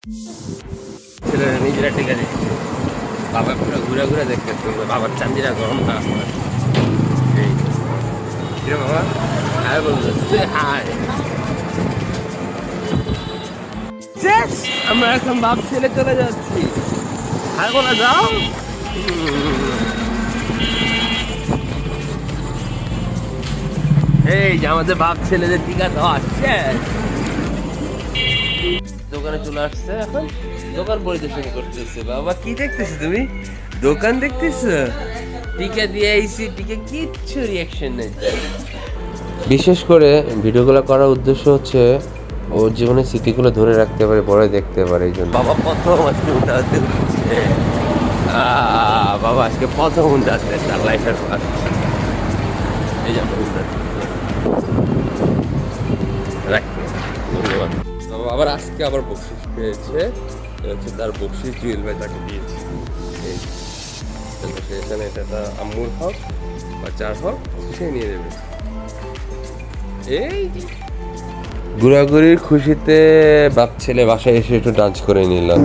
ছেলেরা নিজেরা টিকা দিচ্ছে, বাবা পুরো ঘুরে ঘুরে দেখতে বাবার চান্দিরা গরম না আসলে। এই কিরে বাবা, হাই বললো, সে হাই। আমরা এখন বাপ ছেলে চলে যাচ্ছি, হাই বলা যাও। এই যে আমাদের বাপ ছেলেদের টিকা দেওয়া শেষ। দোকানে চলে আসছে, এখন দোকান পরিদর্শন করতেছে। বাবা কি দেখতেছো তুমি? দোকান দেখতেছো? টিকা দিয়ে আইসি, টিকা কিচ্ছু রিয়াকশন নেই। বিশেষ করে ভিডিওগুলো করার উদ্দেশ্য হচ্ছে ওর জীবনের স্মৃতিগুলো ধরে রাখতে পারে, পরে দেখতে পারে, এই জন্য। বাবা প্রথম আজকে উঠাতে উঠছে, বাবা আজকে প্রথম উঠাতে তার লাইফের পর। এই যে ধন্যবাদ। আবার আজকে আবার বকশিস পেয়েছে, হচ্ছে তার বকশিস জুয়েল ভাই তাকে দিয়েছে। এই এখানে এটা আম্মুর হক বা চার হক, সে নিয়ে নেবে। এই ঘোরাঘুরির খুশিতে বাপ ছেলে বাসায় এসে একটু ডান্স করে নিলাম।